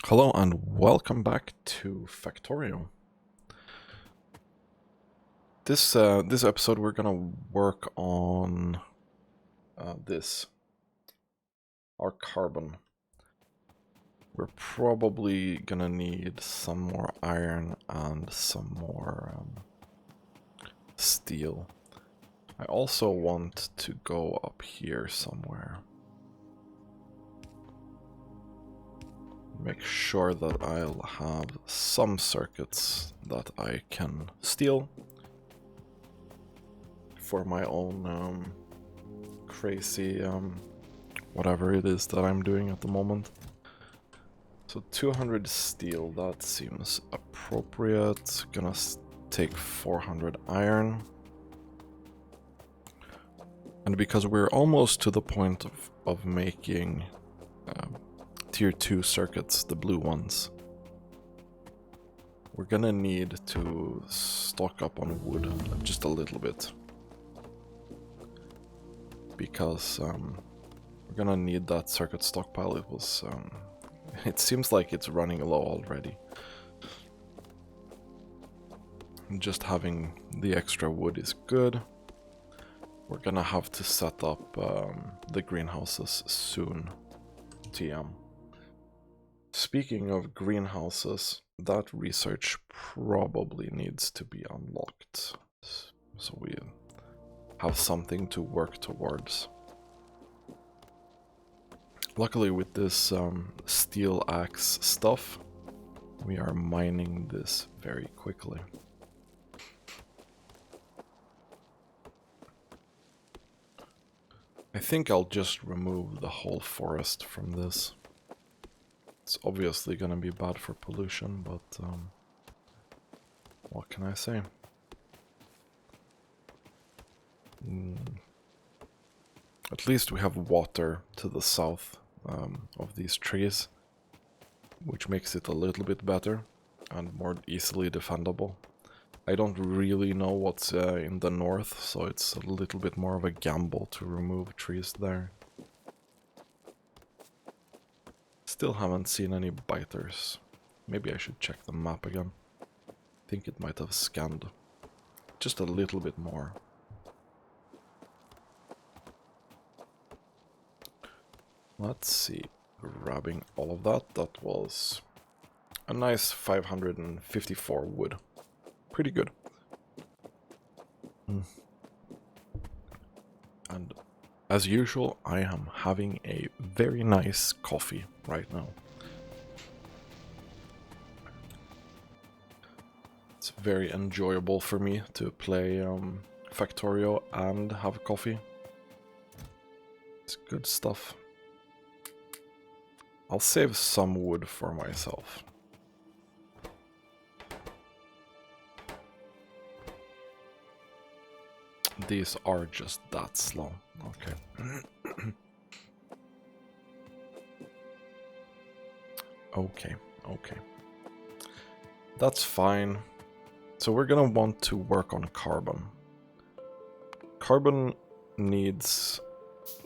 Hello and welcome back to Factorio. This episode we're gonna work on our carbon. We're probably gonna need some more iron and some more steel. I also want to go up here somewhere. Make sure that I'll have some circuits that I can steal for my own crazy whatever it is that I'm doing at the moment. So 200 steel, that seems appropriate. Gonna take 400 iron. And because we're almost to the point of making tier 2 circuits, the blue ones, we're gonna need to stock up on wood just a little bit. Because we're gonna need that circuit stockpile. It seems like it's running low already. Just having the extra wood is good. We're gonna have to set up the greenhouses soon. TM. Speaking of greenhouses, that research probably needs to be unlocked. So we have something to work towards. Luckily with this steel axe stuff, we are mining this very quickly. I think I'll just remove the whole forest from this. It's obviously gonna be bad for pollution, but what can I say? At least we have water to the south of these trees, which makes it a little bit better and more easily defendable. I don't really know what's in the north, so it's a little bit more of a gamble to remove trees there. Still haven't seen any biters. Maybe I should check the map again. I think it might have scanned just a little bit more. Let's see. Grabbing all of that. That was a nice 554 wood. Pretty good. And as usual, I am having a very nice coffee right now. It's very enjoyable for me to play Factorio and have coffee. It's good stuff. I'll save some wood for myself. These are just that slow. Okay. Okay. That's fine. So we're gonna want to work on carbon. Carbon needs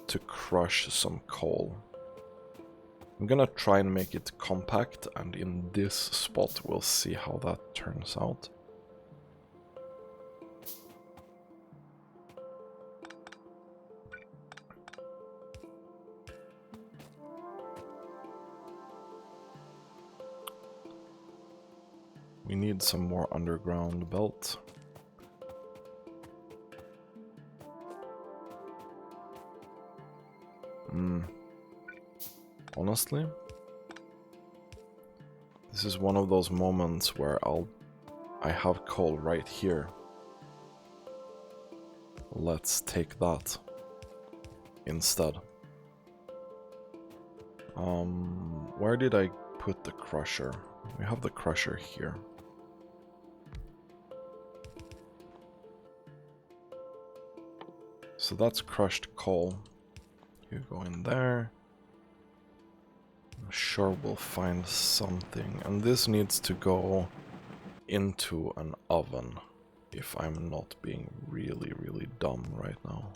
to crush some coal. I'm gonna try and make it compact, and in this spot we'll see how that turns out. We need some more underground belt. Honestly, this is one of those moments where I have coal right here. Let's take that instead. Where did I put the crusher? We have the crusher here. So that's crushed coal. You go in there. I'm sure we'll find something. And this needs to go into an oven, if I'm not being really dumb right now.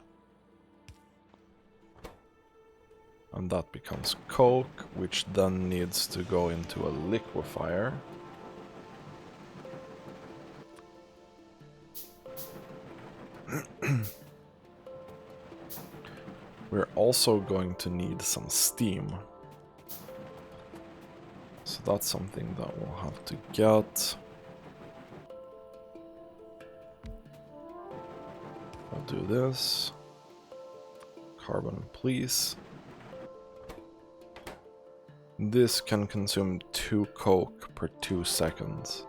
And that becomes coke, which then needs to go into a liquefier. We're also going to need some steam. So that's something that we'll have to get. I'll do this. Carbon, please. This can consume 2 coke per 2 seconds.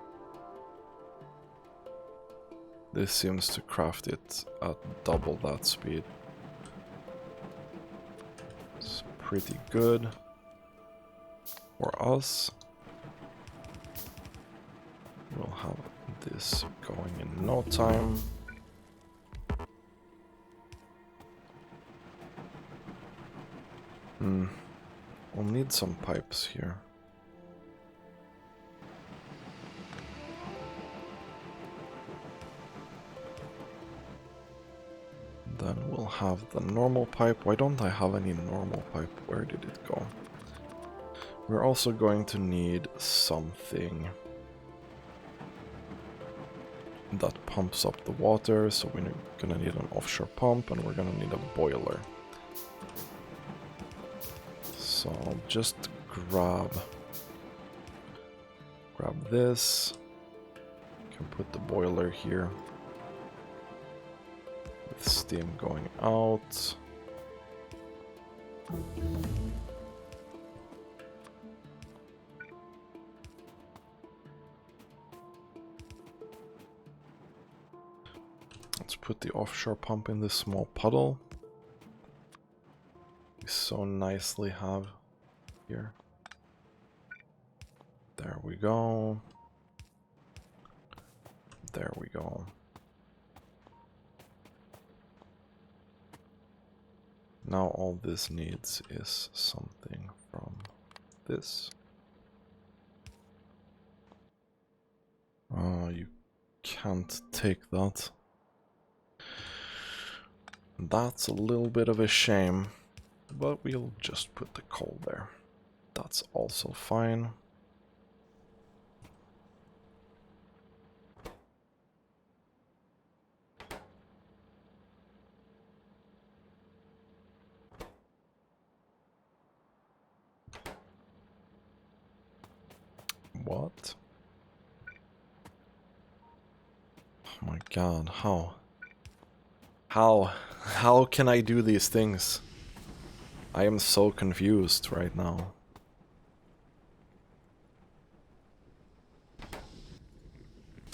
This seems to craft it at double that speed. It's pretty good for us. We'll have this going in no time. We'll need some pipes here. Then we'll have the normal pipe. Why don't I have any normal pipe? Where did it go? We're also going to need something that pumps up the water, so we're gonna need an offshore pump and we're gonna need a boiler. So I'll just grab this. Can put the boiler here with steam going out. Let's put the offshore pump in this small puddle. We so nicely have here. There we go. There we go. Now all this needs is something from this. Oh, you can't take that. That's a little bit of a shame, but we'll just put the coal there. That's also fine. What? Oh my god, how? How can I do these things? I am so confused right now.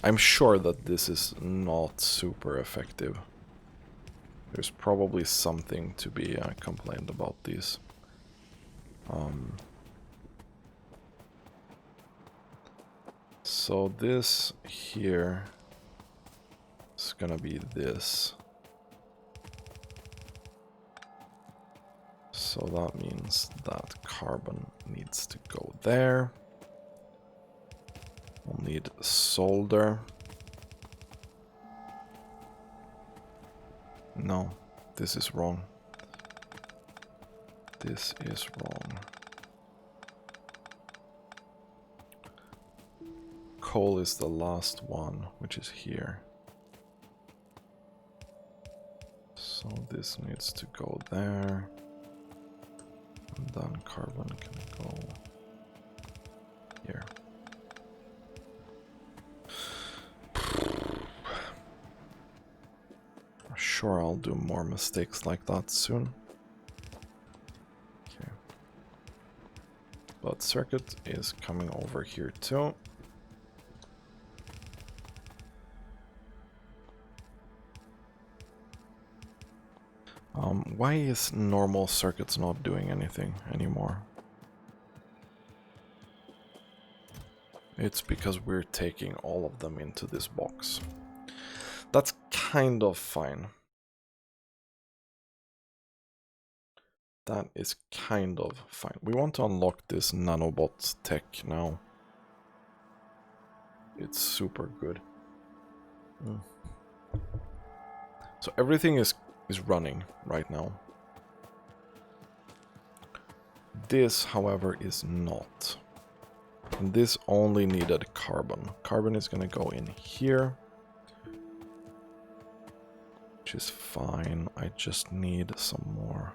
I'm sure that this is not super effective. There's probably something to be complained about these. So this here is gonna be this. So that means that carbon needs to go there. We'll need solder. No, this is wrong. This is wrong. Coal is the last one, which is here. So this needs to go there. And then carbon can go here. Sure, I'll do more mistakes like that soon. Okay. But circuit is coming over here too. Why is normal circuits not doing anything anymore? It's because we're taking all of them into this box. That's kind of fine. That is kind of fine. We want to unlock this nanobot tech now. It's super good. So everything is running right now. This, however, is not. And this only needed carbon. Carbon is going to go in here, which is fine. I just need some more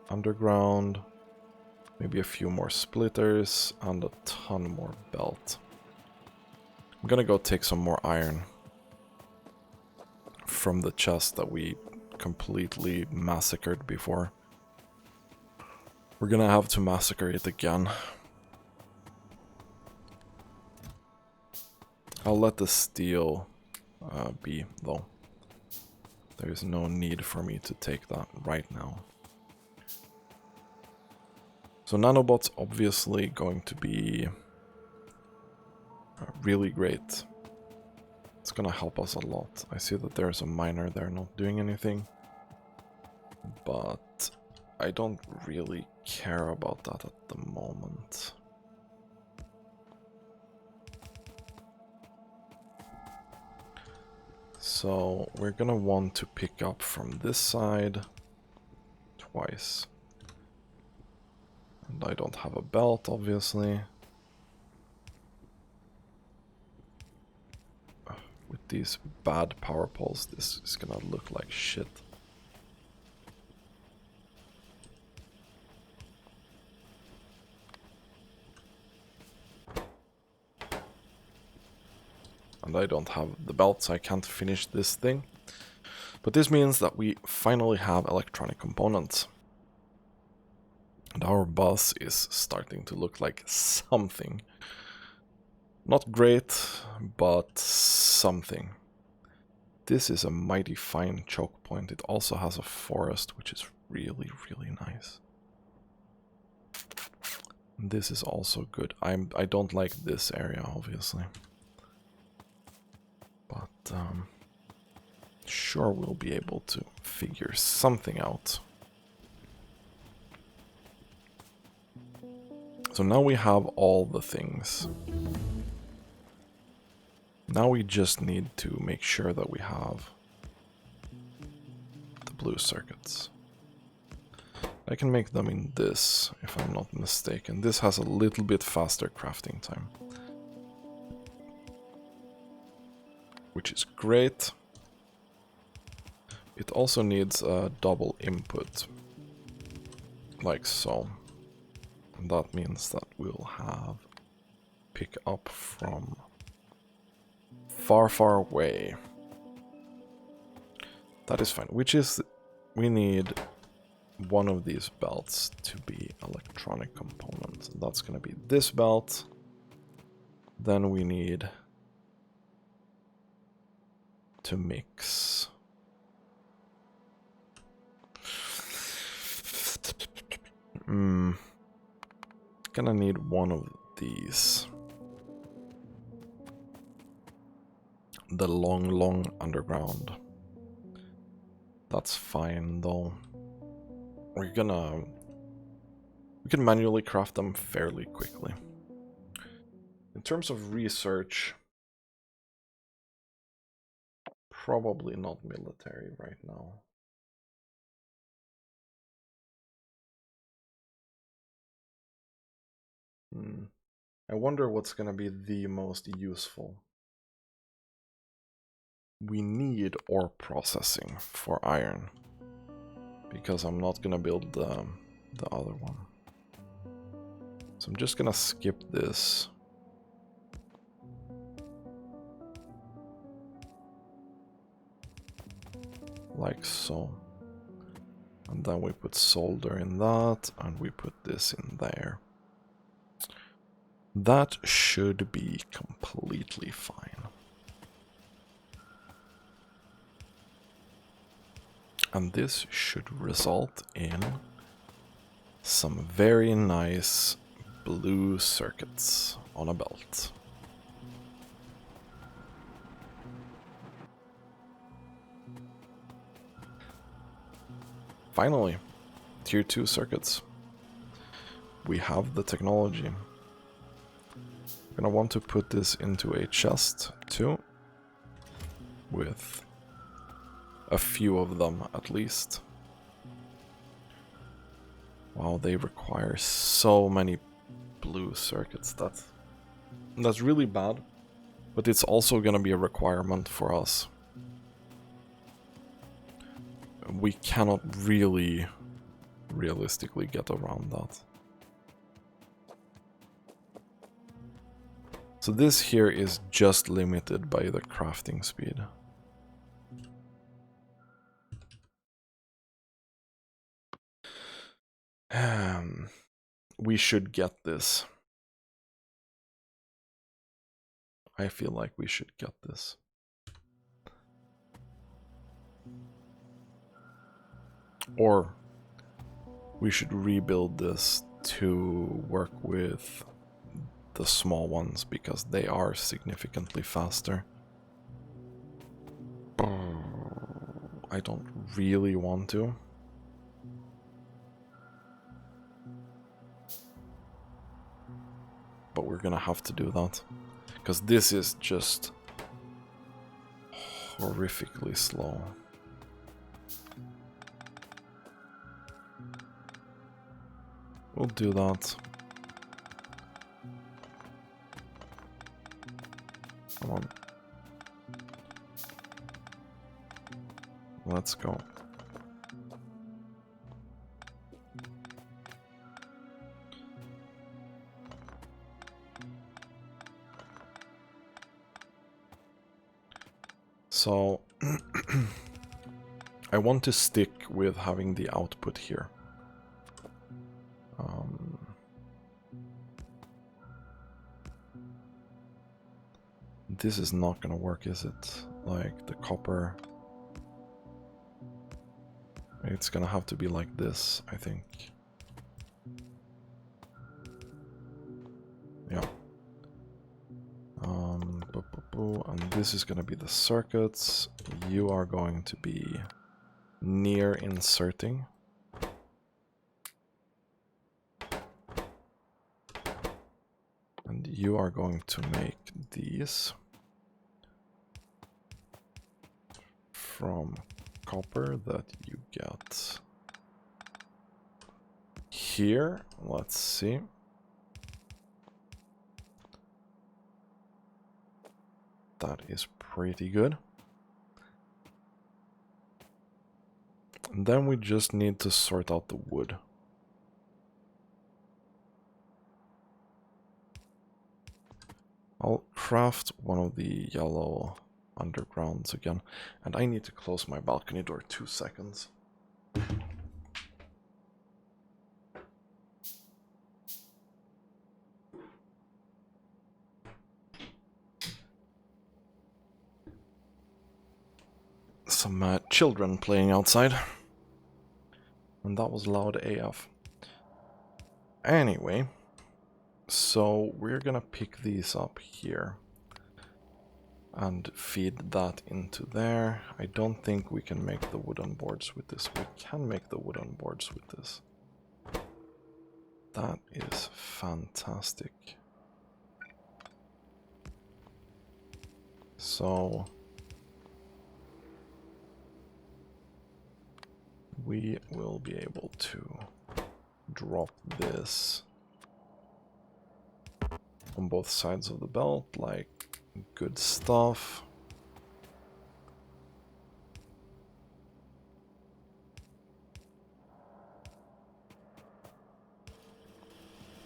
underground, maybe a few more splitters, and a ton more belt. I'm gonna go take some more iron from the chest that we completely massacred before. We're gonna have to massacre it again. I'll let the steel be, though. There is no need for me to take that right now. So nanobot's obviously going to be really great. It's gonna help us a lot. I see that there's a miner there not doing anything, but I don't really care about that at the moment. So we're gonna want to pick up from this side twice. And I don't have a belt, obviously. With these bad power poles, this is gonna look like shit. And I don't have the belt, so I can't finish this thing. But this means that we finally have electronic components. And our bus is starting to look like something. Not great, but something. This is a mighty fine choke point. It also has a forest, which is really, really nice. And this is also good. I don't like this area, obviously. But sure we'll be able to figure something out. So now we have all the things. Now we just need to make sure that we have the blue circuits. I can make them in this, if I'm not mistaken. This has a little bit faster crafting time, which is great. It also needs a double input, like so. And that means that we'll have pick up from far, far away. That is fine, which is, we need one of these belts to be electronic components. And that's going to be this belt. Then we need to mix. Gonna need one of these. The long underground. That's fine though. We can manually craft them fairly quickly. In terms of research, probably not military right now. I wonder what's gonna be the most useful. We need ore processing for iron, because I'm not gonna build the other one. So I'm just gonna skip this. Like so. And then we put solder in that, and we put this in there. That should be completely fine. And this should result in some very nice blue circuits on a belt. Finally, tier 2 circuits. We have the technology. I'm gonna want to put this into a chest too, with a few of them at least. Wow, they require so many blue circuits. That's really bad. But it's also gonna be a requirement for us. We cannot really realistically get around that. So this here is just limited by the crafting speed. We should get this. I feel like we should get this. Or we should rebuild this to work with the small ones because they are significantly faster. I don't really want to. But we're gonna have to do that. Because this is just horrifically slow. We'll do that. Come on. Let's go. So I want to stick with having the output here. This is not gonna work, is it? Like the copper. It's gonna have to be like this, I think. Yeah. And this is gonna be the circuits. You are going to be near inserting. And you are going to make these from copper that you get here. Let's see. That is pretty good. And then we just need to sort out the wood. I'll craft one of the yellow undergrounds again. And I need to close my balcony door 2 seconds. Some children playing outside. And that was loud AF. Anyway, so we're gonna pick these up here and feed that into there. I don't think we can make the wooden boards with this. We can make the wooden boards with this. That is fantastic. So we will be able to drop this on both sides of the belt, like good stuff.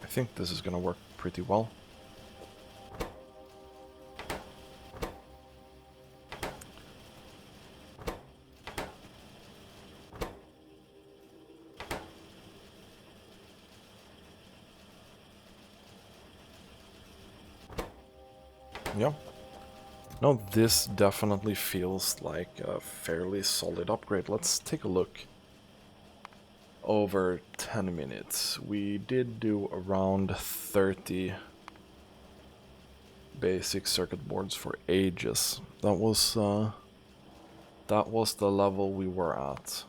I think this is gonna work pretty well. Yeah. No, this definitely feels like a fairly solid upgrade. Let's take a look. Over 10 minutes. We did do around 30 basic circuit boards for ages. That was the level we were at.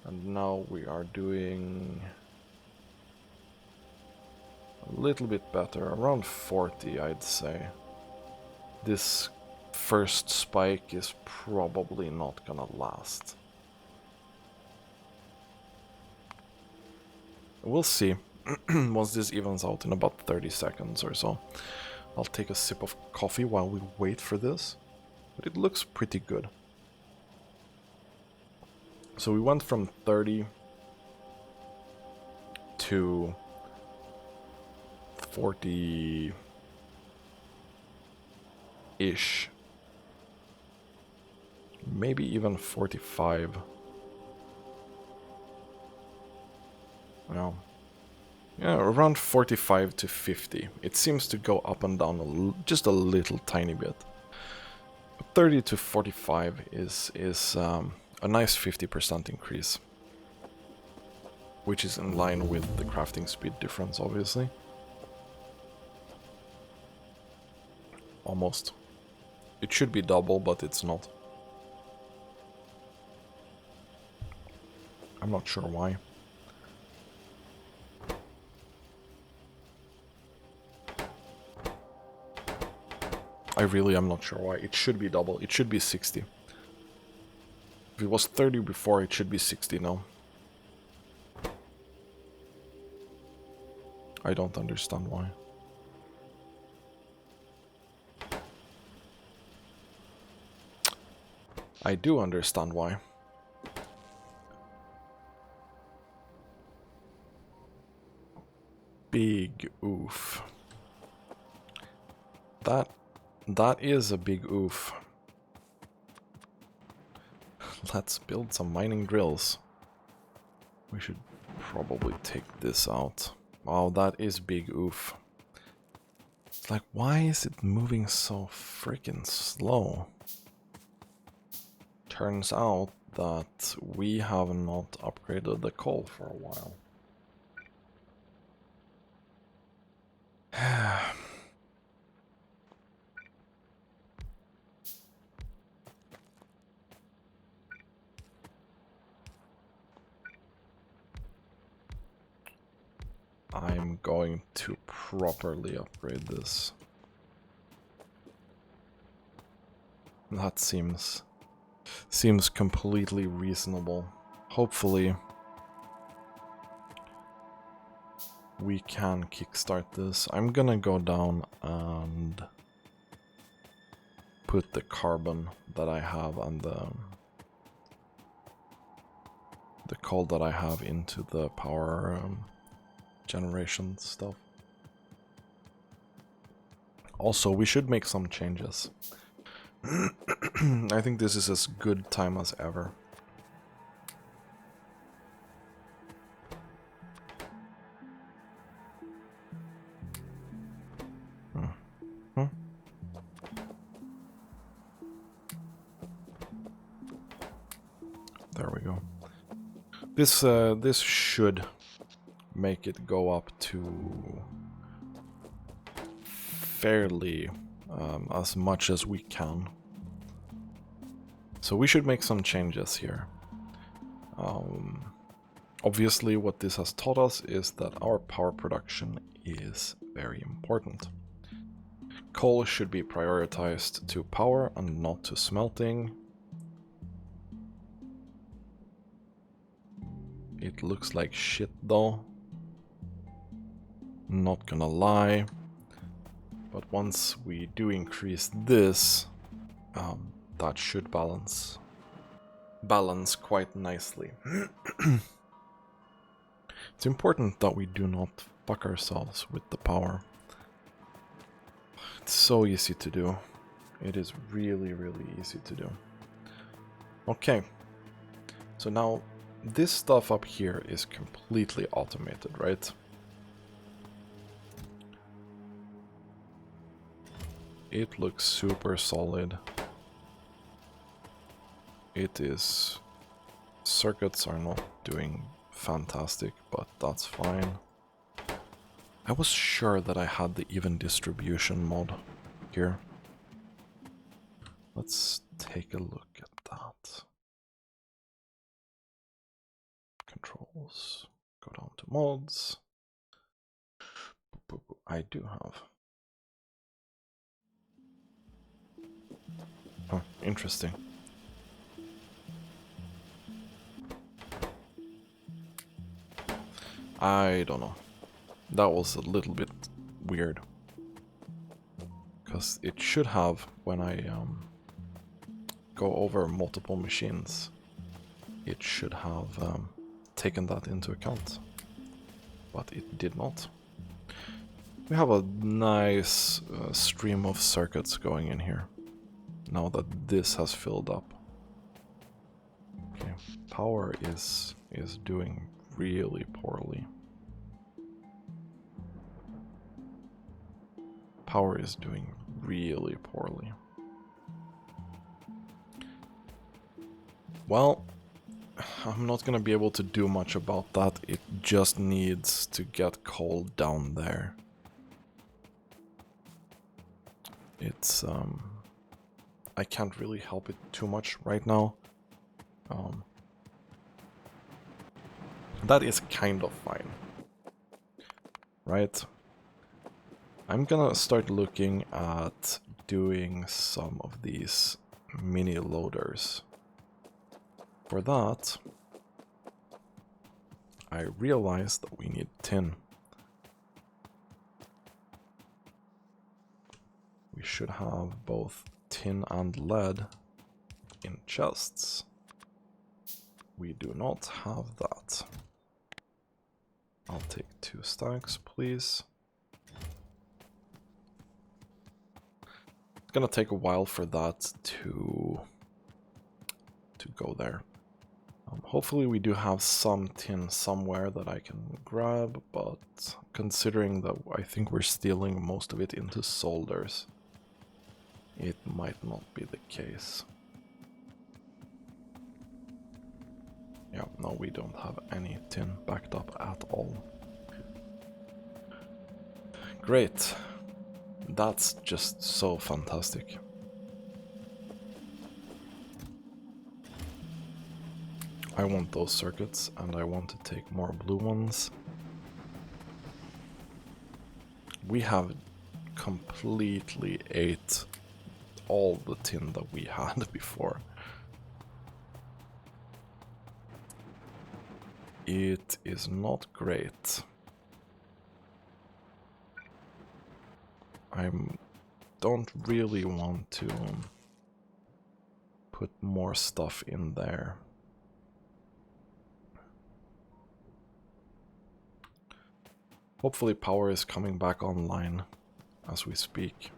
And now we are doing a little bit better, around 40 I'd say. This first spike is probably not gonna last. We'll see. Once this evens out in about 30 seconds or so. I'll take a sip of coffee while we wait for this. But it looks pretty good. So we went from 30 to 40-ish. Maybe even 45. Well, yeah, around 45 to 50. It seems to go up and down just a little tiny bit. 30 to 45 is a nice 50% increase. Which is in line with the crafting speed difference, obviously. Almost. It should be double, but it's not. I'm not sure why. I really am not sure why. It should be double. It should be 60. If it was 30 before, it should be 60 now. I don't understand why. I do understand why. Big oof. That is a big oof. Let's build some mining drills. We should probably take this out. Wow, that is big oof. It's like, why is it moving so freaking slow? Turns out that we have not upgraded the coal for a while. I'm going to properly upgrade this. That seems completely reasonable. Hopefully we can kickstart this. I'm gonna go down and put the carbon that I have and the coal that I have into the power generation stuff. Also, we should make some changes. I think this is as good time as ever. There we go. This should make it go up to fairly as much as we can. So we should make some changes here. Obviously what this has taught us is that our power production is very important. Coal should be prioritized to power and not to smelting. It looks like shit though. Not gonna lie. But once we do increase this, that should balance quite nicely. It's important that we do not fuck ourselves with the power. It's so easy to do. It is really, really easy to do. Okay. So now this stuff up here is completely automated, right? It looks super solid. It is... Circuits are not doing fantastic, but that's fine. I was sure that I had the even distribution mod here. Let's take a look at that. Controls. Go down to mods. I do have. Huh, interesting. I don't know. That was a little bit weird. Because it should have, when I go over multiple machines, it should have taken that into account. But it did not. We have a nice stream of circuits going in here, now that this has filled up. Okay, power is doing really poorly. Power is doing really poorly. Well, I'm not gonna be able to do much about that. It just needs to get cold down there. It's I can't really help it too much right now. That is kind of fine, right? I'm gonna start looking at doing some of these mini loaders. For that, I realized that we need tin. We should have both tin and lead in chests. We do not have that. I'll take 2 stacks, please. It's gonna take a while for that to go there. Hopefully we do have some tin somewhere that I can grab, but considering that I think we're stealing most of it into solders, it might not be the case. Yeah, no, we don't have any tin backed up at all. Great. That's just so fantastic. I want those circuits, and I want to take more blue ones. We have completely ate all the tin that we had before. It is not great. I don't really want to put more stuff in there. Hopefully power is coming back online as we speak.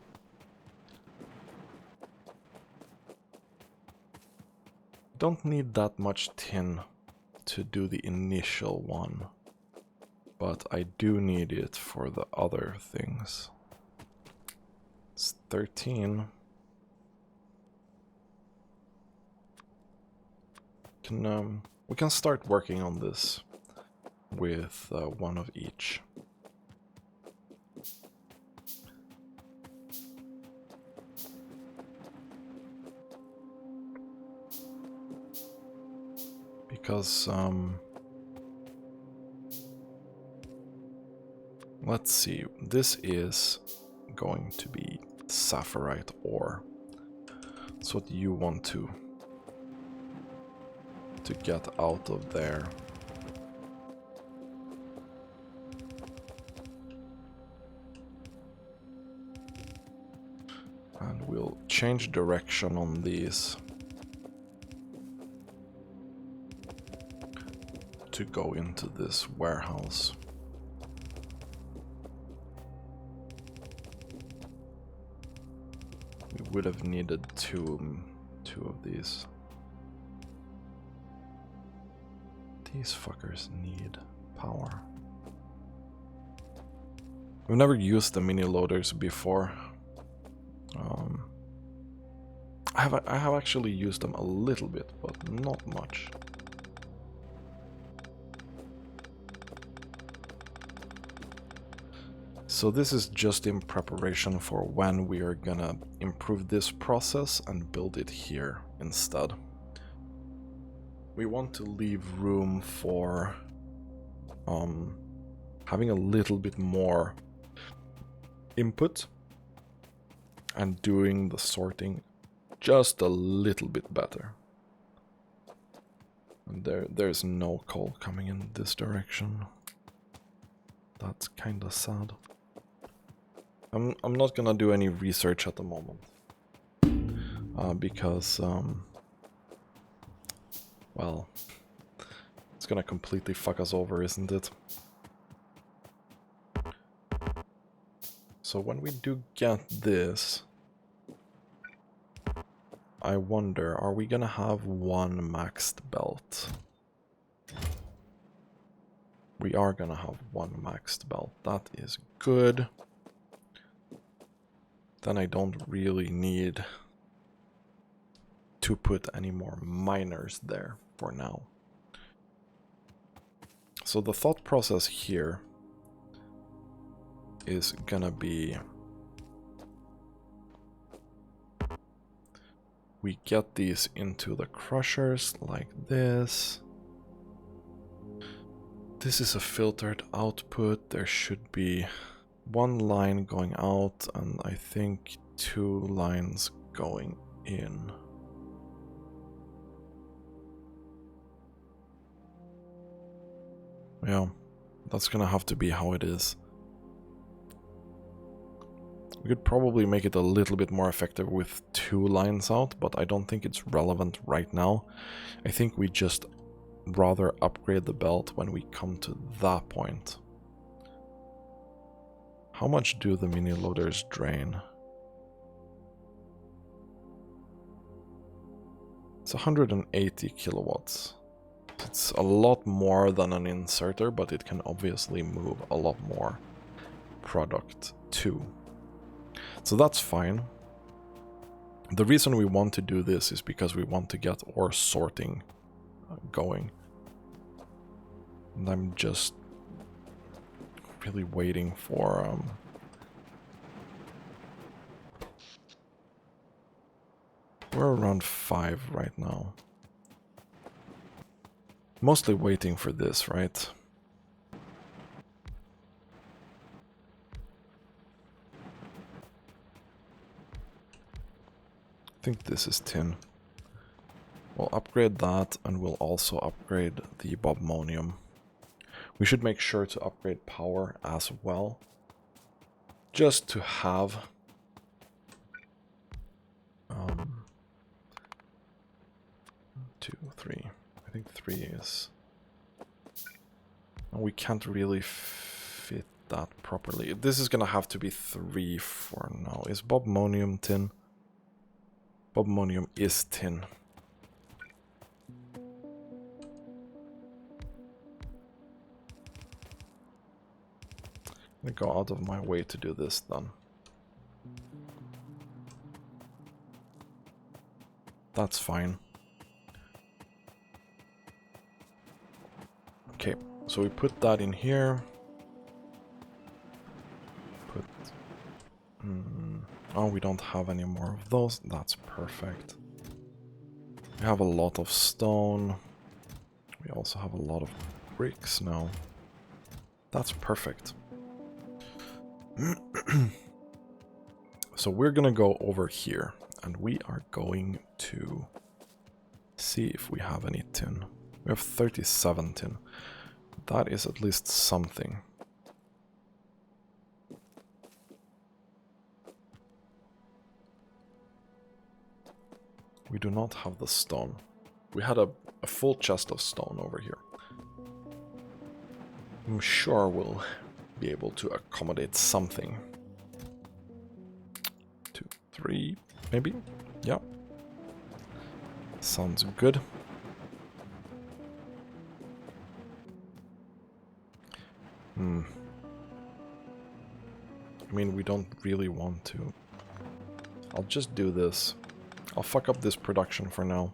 Don't need that much tin to do the initial one, but I do need it for the other things. It's 13. We can start working on this with one of each. Because, let's see, this is going to be sapphirite ore. That's what you want to get out of there. And we'll change direction on these to go into this warehouse. We would have needed two of these. These fuckers need power. We've never used the mini loaders before. I have actually used them a little bit, but not much. So this is just in preparation for when we are gonna improve this process and build it here instead. We want to leave room for having a little bit more input and doing the sorting just a little bit better. And there's no coal coming in this direction. That's kinda sad. I'm not gonna do any research at the moment. Because, well, it's gonna completely fuck us over, isn't it? So when we do get this, I wonder, are we gonna have one maxed belt? We are gonna have one maxed belt. That is good. Then I don't really need to put any more miners there for now. So the thought process here is gonna be we get these into the crushers like this. This is a filtered output. There should be one line going out and I think 2 lines going in. Yeah, that's gonna have to be how it is. We could probably make it a little bit more effective with 2 lines out, but I don't think it's relevant right now. I think we just rather upgrade the belt when we come to that point. How much do the mini loaders drain? It's 180 kilowatts. It's a lot more than an inserter, but it can obviously move a lot more product too. So that's fine. The reason we want to do this is because we want to get ore sorting going. And I'm just really waiting for we're around 5 right now. Mostly waiting for this, right? I think this is tin. We'll upgrade that and we'll also upgrade the bobmonium. We should make sure to upgrade power as well. Just to have 2, 3. I think 3 is... And we can't really fit that properly. This is gonna have to be 3 for now. Is bobmonium tin? Bobmonium is tin. I'm gonna go out of my way to do this then. That's fine. Okay, so we put that in here. Put... Oh, we don't have any more of those. That's perfect. We have a lot of stone. We also have a lot of bricks now. That's perfect. So we're gonna go over here and we are going to see if we have any tin. We have 37 tin. That is at least something. We do not have the stone. We had a full chest of stone over here. I'm sure we'll be able to accommodate something. 2, 3, maybe? Yeah. Sounds good. I mean, we don't really want to. I'll just do this. I'll fuck up this production for now.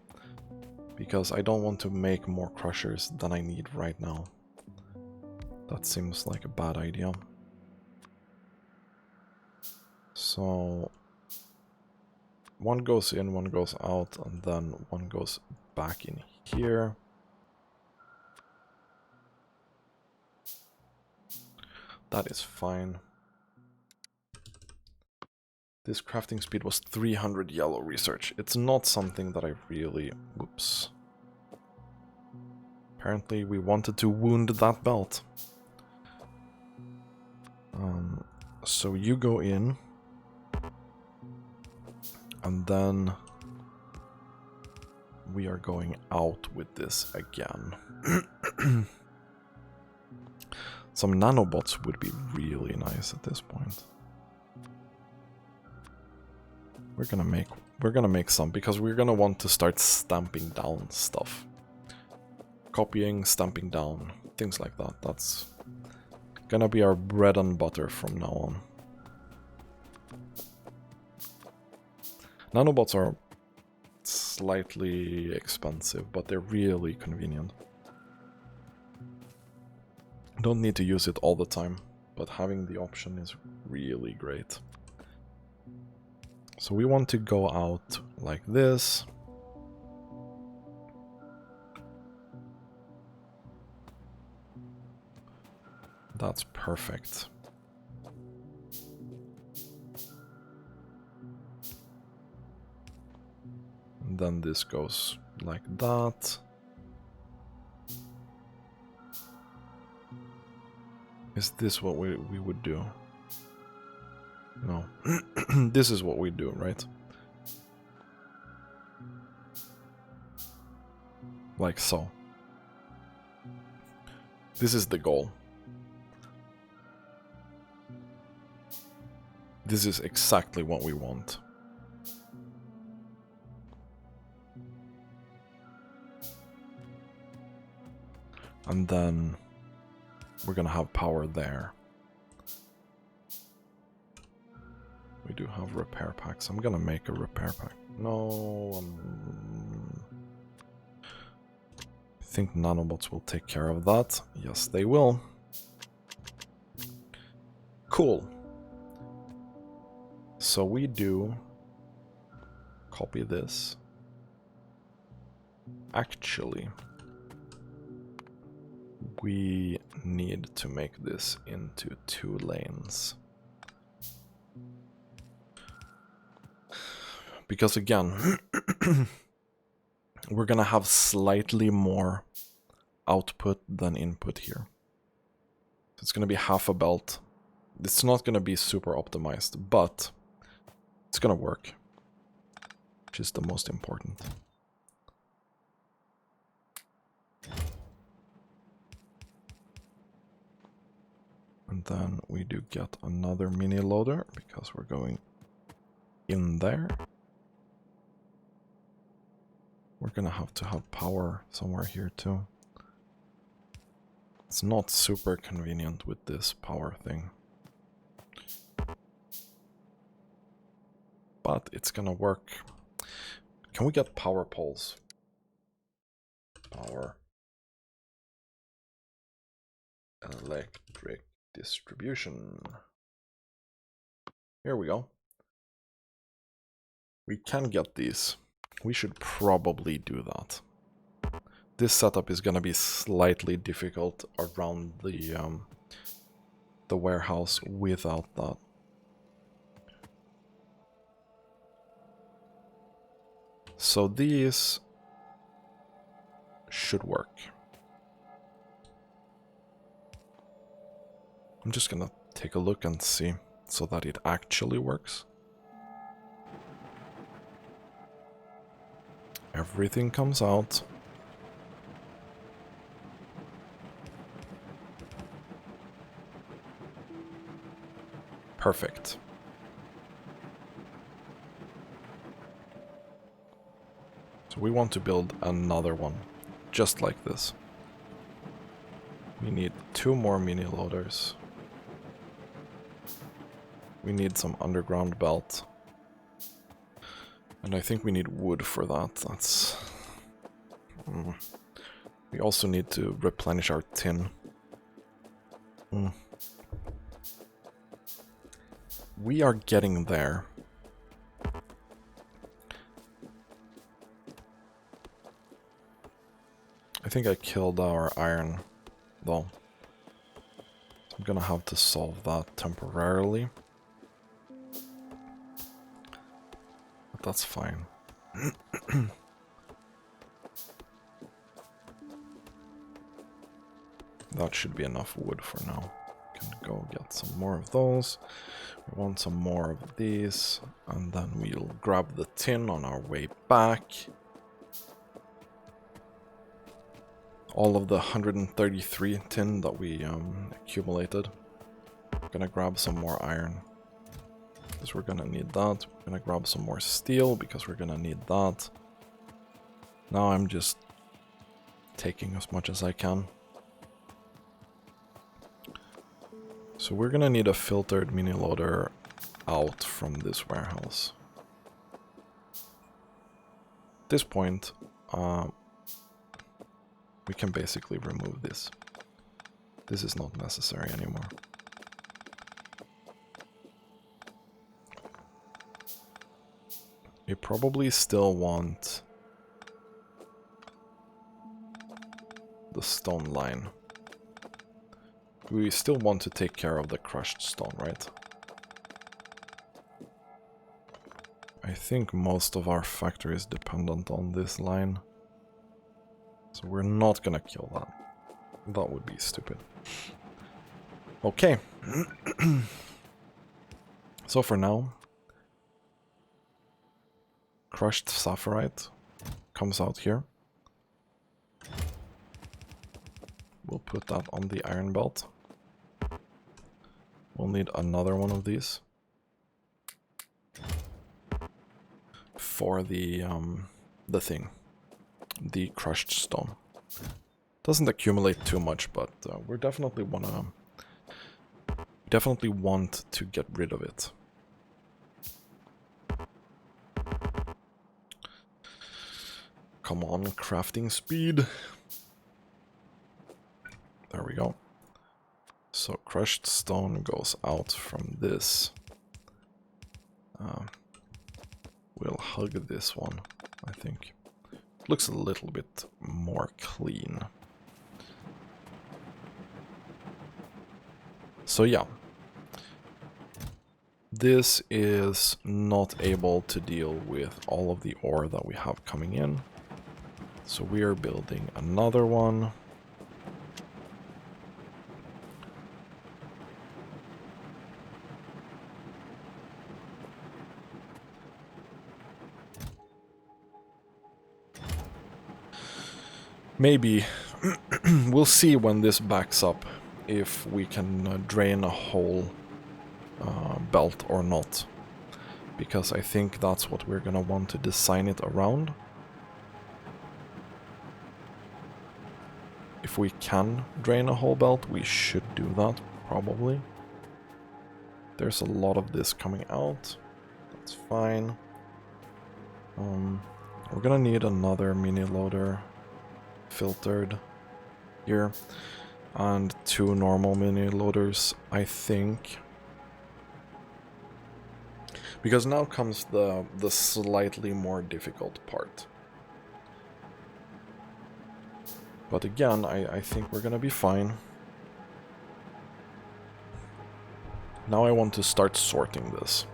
Because I don't want to make more crushers than I need right now. That seems like a bad idea. So... one goes in, one goes out, and then one goes back in here. That is fine. This crafting speed was 300 yellow research. It's not something that I really... Whoops. Apparently we wanted to wound that belt. So you go in, and then we are going out with this again. Some nanobots would be really nice at this point. We're gonna make some, because we're gonna want to start stamping down stuff. Copying, stamping down, things like that. That's gonna be our bread and butter from now on. Nanobots are slightly expensive, but they're really convenient. Don't need to use it all the time, but having the option is really great. So we want to go out like this. That's perfect. And then this goes like that. Is this what we would do? No. This is what we do, right? Like so. This is the goal. This is exactly what we want. And then we're gonna have power there. We do have repair packs. I'm gonna make a repair pack. No, I think nanobots will take care of that. Yes, they will. Cool. So we do copy this. Actually, we need to make this into 2 lanes. Because again, we're gonna have slightly more output than input here. It's gonna be half a belt. It's not gonna be super optimized, but it's gonna work, which is the most important. And then we do get another mini loader because we're going in there. We're gonna have to have power somewhere here too. It's not super convenient with this power thing. But it's gonna work. Can we get power poles? Power. Electric distribution. Here we go. We can get these. We should probably do that. This setup is gonna be slightly difficult around the warehouse without that. So these should work. I'm just gonna take a look and see so that it actually works. Everything comes out. Perfect. So we want to build another one, just like this. We need 2 more mini loaders. We need some underground belt. And I think we need wood for that. That's... We also need to replenish our tin. We are getting there. I think I killed our iron, though. So I'm gonna have to solve that temporarily. But that's fine. That should be enough wood for now. can go get some more of those. We want some more of these, and then we'll grab the tin on our way back. All of the 133 tin that we accumulated. We're gonna grab some more iron, because we're gonna need that. We're gonna grab some more steel, because we're gonna need that. Now I'm just taking as much as I can. So we're gonna need a filtered mini loader out from this warehouse. At this point, we can basically remove this. This is not necessary anymore. We probably still want the stone line. We still want to take care of the crushed stone, right? I think most of our factory is dependent on this line. So we're not gonna kill that. That would be stupid. Okay. So for now, crushed sapphirite comes out here. We'll put that on the iron belt. We'll need another one of these for the thing, the crushed stone. Doesn't accumulate too much, but we definitely want to get rid of it. Come on, crafting speed. There we go. So crushed stone goes out from this. We'll hug this one, I think. Looks a little bit more clean. So yeah. This is not able to deal with all of the ore that we have coming in. So we are building another one. Maybe we'll see when this backs up if we can drain a whole belt or not, because I think that's what we're gonna want to design it around. If we can drain a whole belt, we should do that, probably. There's a lot of this coming out. That's fine. We're gonna need another mini loader filtered here, and 2 normal mini loaders, I think. Because now comes the slightly more difficult part. But again, I think we're gonna be fine. Now I want to start sorting this.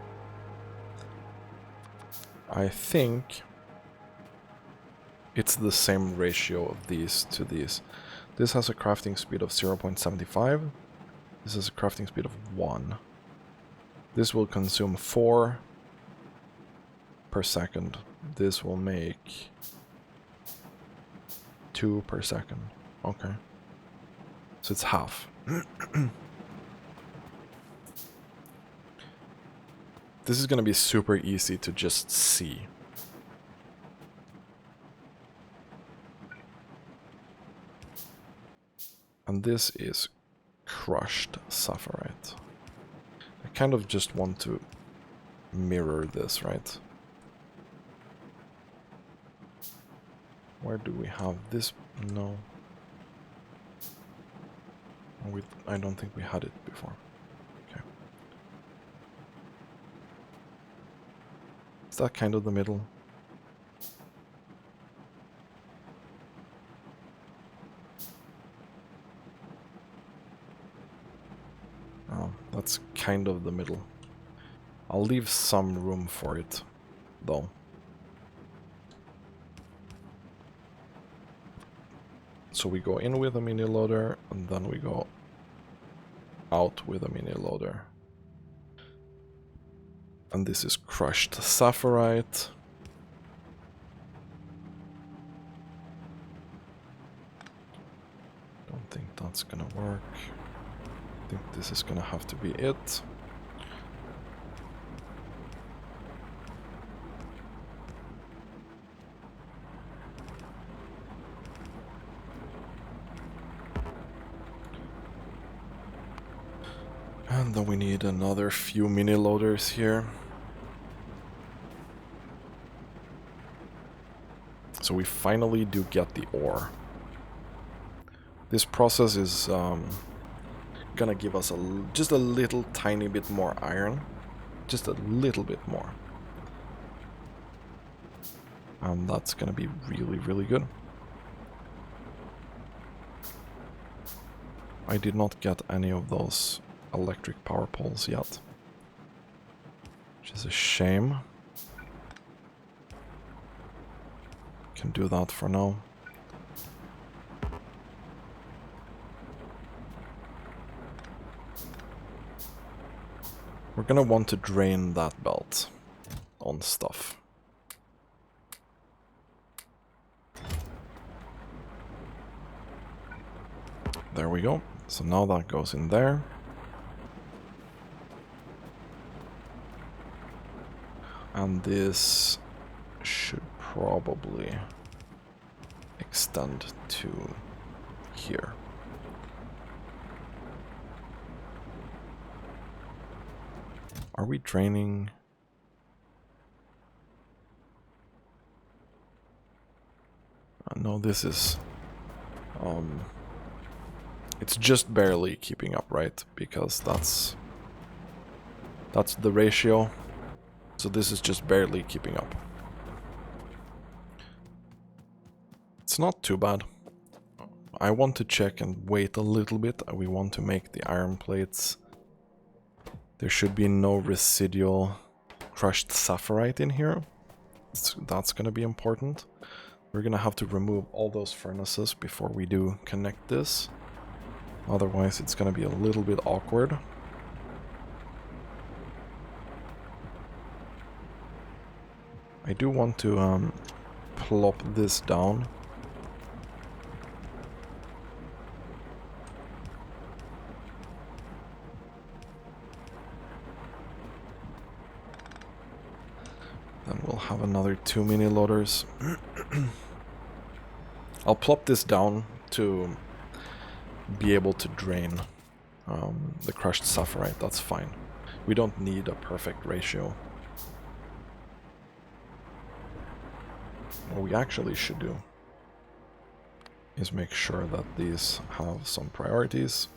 I think it's the same ratio of these to these. This has a crafting speed of 0.75. This has a crafting speed of 1. This will consume 4 per second. This will make 2 per second. Okay. So it's half. This is gonna be super easy to just see. And this is crushed sapphirite. I kind of just want to mirror this, right? Where do we have this? No. I don't think we had it before. Okay. Is that kind of the middle? Oh, that's kind of the middle. I'll leave some room for it, though. So we go in with a mini loader, and then we go out with a mini loader. And this is crushed sapphirite. Don't think that's gonna work. I think this is gonna have to be it. And then we need another few mini loaders here. So we finally do get the ore. This process is gonna give us just a little tiny bit more iron. Just a little bit more. And that's gonna be really, really good. I did not get any of those electric power poles yet, which is a shame. Can do that for now. We're gonna want to drain that belt on stuff. There we go. So now that goes in there. And this should probably extend to here. Are we draining? No, this is... it's just barely keeping up, right? Because that's the ratio. So this is just barely keeping up. It's not too bad. I want to check and wait a little bit. We want to make the iron plates. There should be no residual crushed sapphirite in here. That's going to be important. We're going to have to remove all those furnaces before we do connect this. Otherwise it's going to be a little bit awkward. I do want to plop this down. Then we'll have another 2 mini loaders. I'll plop this down to be able to drain the crushed sapphirite. That's fine. We don't need a perfect ratio. What we actually should do is make sure that these have some priorities.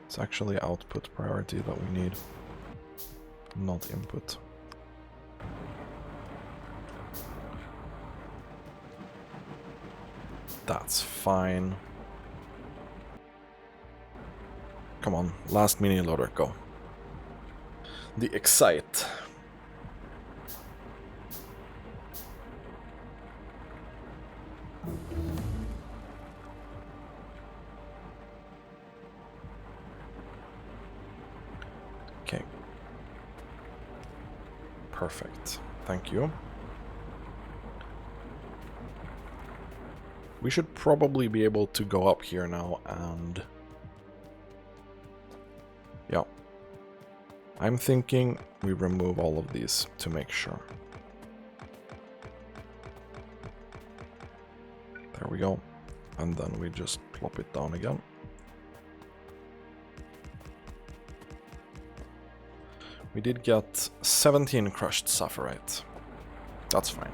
It's actually output priority that we need, not input. That's fine. Come on, last mini loader, go. The Excite. Okay. Perfect. Thank you. We should probably be able to go up here now and... yeah. I'm thinking we remove all of these to make sure. There we go. And then we just plop it down again. We did get 17 crushed sapphirite. That's fine.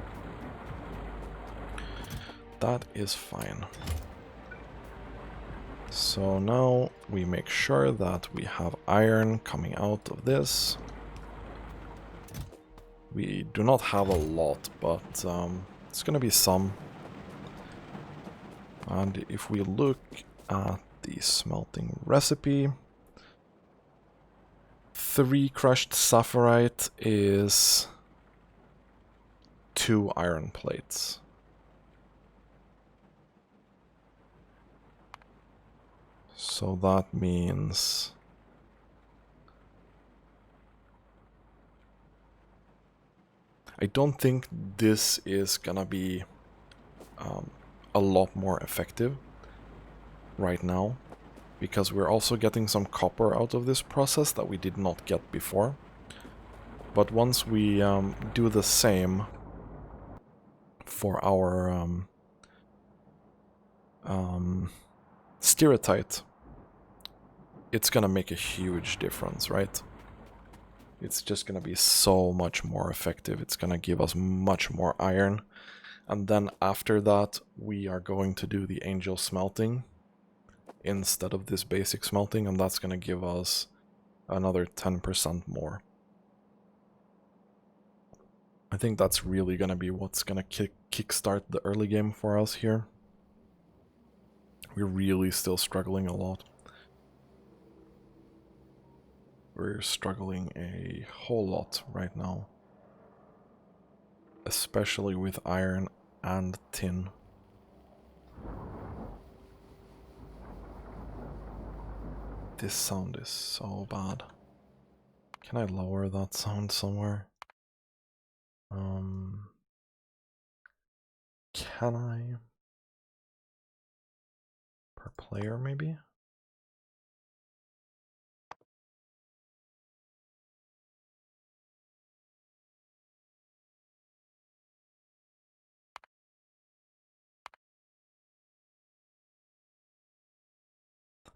That is fine. So now we make sure that we have iron coming out of this. We do not have a lot, but it's gonna be some. And if we look at the smelting recipe, 3 crushed sapphirite is 2 iron plates. So that means... I don't think this is gonna be a lot more effective right now, because we're also getting some copper out of this process that we did not get before. But once we do the same for our stereotype, it's gonna make a huge difference, right? It's just gonna be so much more effective. It's gonna give us much more iron. And then after that, we are going to do the angel smelting instead of this basic smelting, and that's gonna give us another 10% more. I think that's really gonna be what's gonna kickstart the early game for us here. We're really still struggling a lot. We're struggling a whole lot right now. Especially with iron and tin. This sound is so bad. Can I lower that sound somewhere? Can I? Per player, maybe?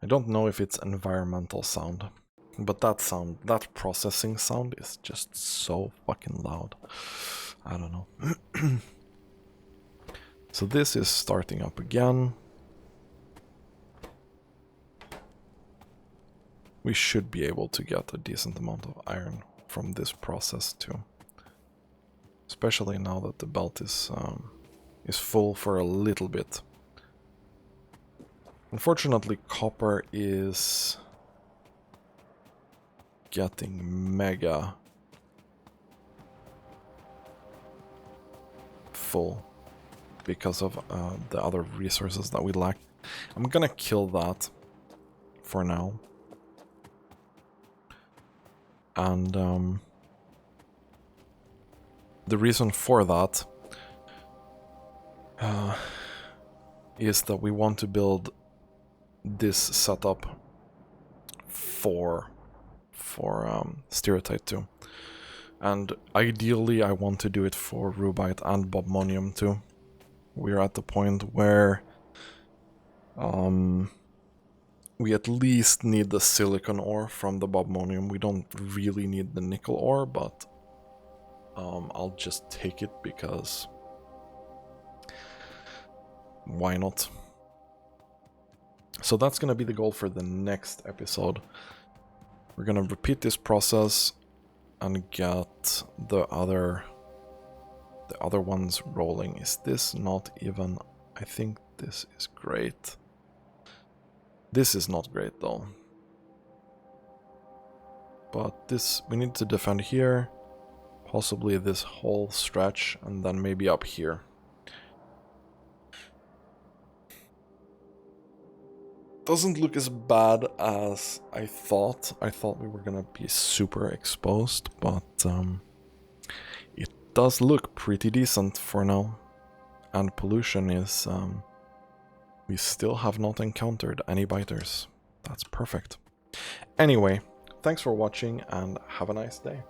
I don't know if it's environmental sound, but that sound, that processing sound is just so fucking loud. I don't know. So this is starting up again. We should be able to get a decent amount of iron from this process too. Especially now that the belt is full for a little bit. Unfortunately, copper is getting mega full because of the other resources that we lack. I'm gonna kill that for now. And the reason for that is that we want to build this setup for Stereotype too. And ideally I want to do it for Rubite and Bobmonium too. We're at the point where we at least need the silicon ore from the Bobmonium. We don't really need the nickel ore, but I'll just take it because why not? So that's gonna be the goal for the next episode. We're gonna repeat this process and get the other ones rolling. Is this not even... I think this is great. This is not great though. But this, we need to defend here, possibly this whole stretch, and then maybe up here. Doesn't look as bad as I thought. I thought we were gonna be super exposed, but it does look pretty decent for now. And pollution is... we still have not encountered any biters. That's perfect. Anyway, thanks for watching and have a nice day.